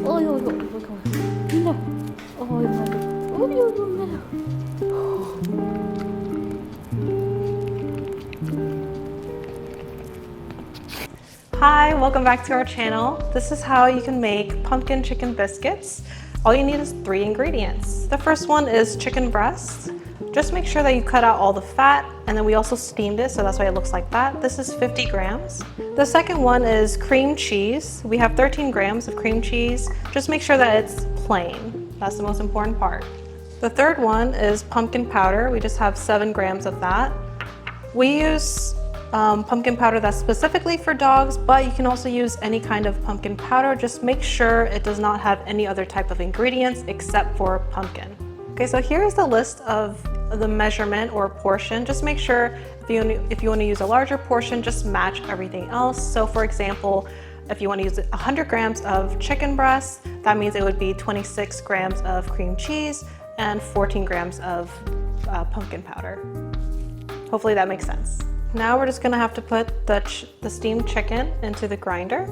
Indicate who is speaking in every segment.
Speaker 1: 어이구, Melo. 어이구, Melo.
Speaker 2: Hi, welcome back to our channel. This is how you can make pumpkin chicken biscuits. All you need is 3 ingredients. The first one is chicken breast. Just make sure that you cut out all the fat, and then we also steamed it, so that's why it looks like that. This is 50 grams. The second one is cream cheese. We have 13 grams of cream cheese. Just make sure that it's plain. That's the most important part. The third one is pumpkin powder. We just have 7 grams of that. We use pumpkin powder that's specifically for dogs, but you can also use any kind of pumpkin powder. Just make sure it does not have any other type of ingredients except for pumpkin. Okay, so here's the list of the measurement or portion. Just make sure if you want to use a larger portion, just match everything else. So for example, if you want to use 100 grams of chicken breast, that means it would be 26 grams of cream cheese and 14 grams of pumpkin powder. Hopefully that makes sense. Now we're just gonna have to put the steamed chicken into the grinder.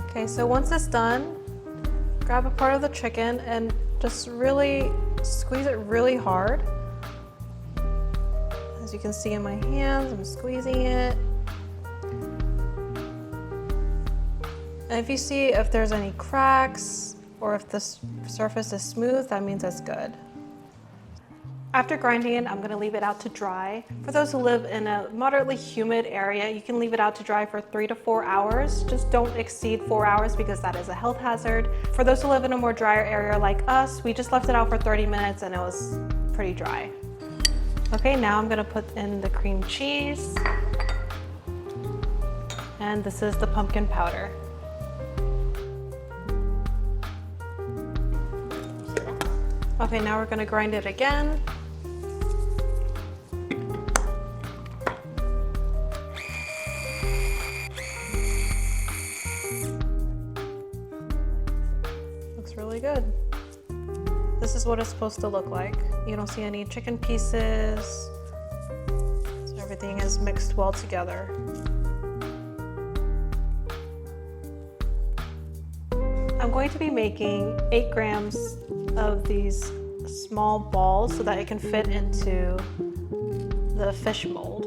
Speaker 2: Okay, so once it's done, grab a part of the chicken and just really squeeze it really hard. As you can see in my hands, I'm squeezing it. And if you see if there's any cracks or if the surface is smooth, that means it's good. After grinding it, I'm gonna leave it out to dry. For those who live in a moderately humid area, you can leave it out to dry for 3 to 4 hours. Just don't exceed 4 hours because that is a health hazard. For those who live in a more drier area like us, we just left it out for 30 minutes and it was pretty dry. Okay, now I'm gonna put in the cream cheese. And this is the pumpkin powder. Okay, now we're gonna grind it again. Looks really good. This is what it's supposed to look like. You don't see any chicken pieces. So everything is mixed well together. I'm going to be making 8 grams of these small balls so that it can fit into the fish mold.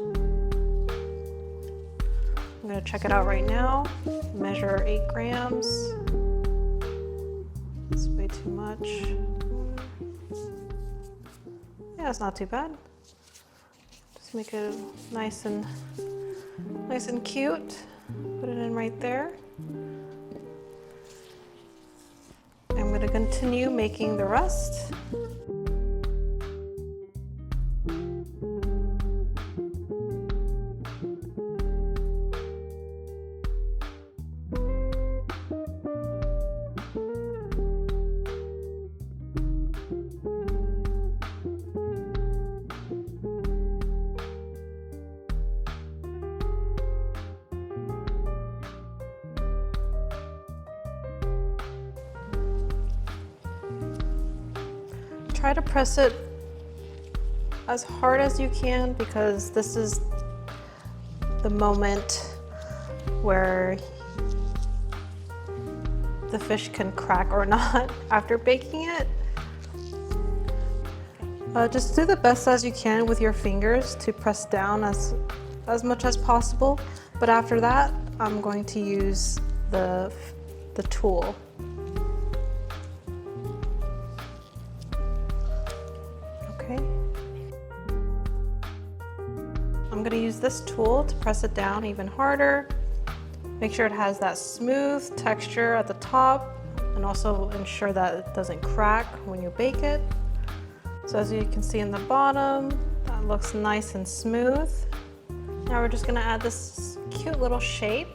Speaker 2: I'm going to check it out right now. Measure 8 grams. That's way too much. Yeah, it's not too bad. Just make it nice and cute. Put it in right there. I'm going to continue making the rest. Try to press it as hard as you can because this is the moment where the fish can crack or not after baking it. Just do the best as you can with your fingers to press down as much as possible. But after that, I'm going to use the tool. I'm going to use this tool to press it down even harder. Make sure it has that smooth texture at the top and also ensure that it doesn't crack when you bake it. So as you can see in the bottom, that looks nice and smooth. Now we're just going to add this cute little shape.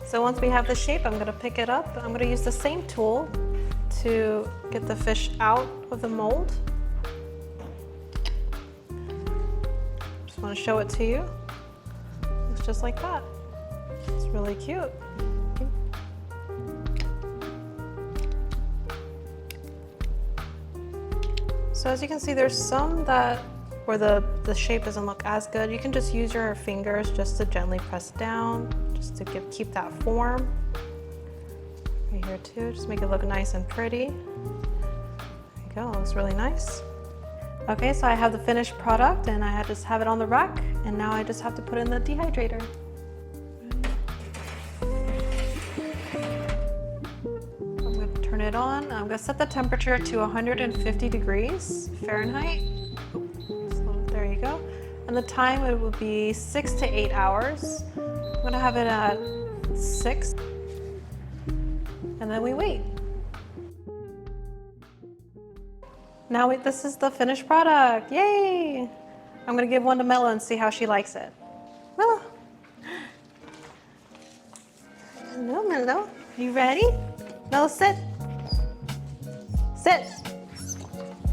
Speaker 2: So once we have the shape, I'm gonna pick it up. I'm gonna use the same tool to get the fish out of the mold. Just wanna show it to you. Looks just like that. It's really cute. So as you can see, there's some that where the shape doesn't look as good. You can just use your fingers just to gently press down, just to keep that form. Right here too, just make it look nice and pretty. There you go, looks really nice. Okay, so I have the finished product and I just have it on the rack, and now I just have to put it in the dehydrator. I'm going to turn it on. I'm going to set the temperature to 150 degrees Fahrenheit. So there you go. And the time, it will be 6 to 8 hours. I'm going to have it at 6. And then we wait. Now this is the finished product. Yay! I'm gonna give one to Melo and see how she likes it. Melo. Hello, Melo. You ready? Melo, sit. Sit.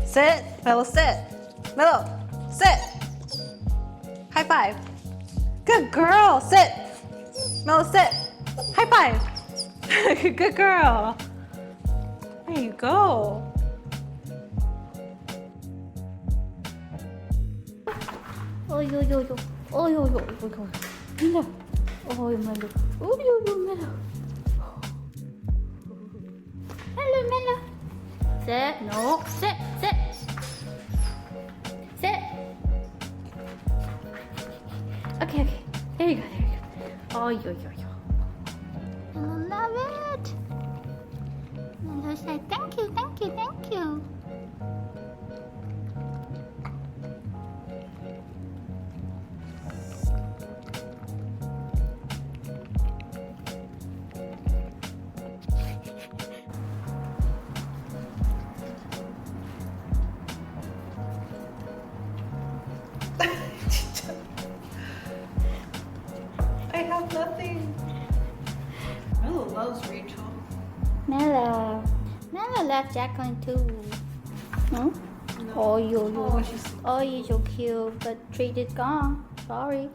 Speaker 2: Sit. Melo, sit. Melo, sit. High five. Good girl. Sit. Melo, sit. High five. Good girl. There you go.
Speaker 1: Melo. Oh, Melo. Melo. Hello, Melo. Sit. No. Sit. Sit. Sit. Okay. There you go. Oh, I love it. Melo said, thank you.
Speaker 2: I have nothing. Melo loves Rachel.
Speaker 1: Melo loves Jacqueline too. Hmm?
Speaker 2: No.
Speaker 1: Oh,
Speaker 2: Oh, she's
Speaker 1: oh, you're so cute, but treat is gone. Sorry.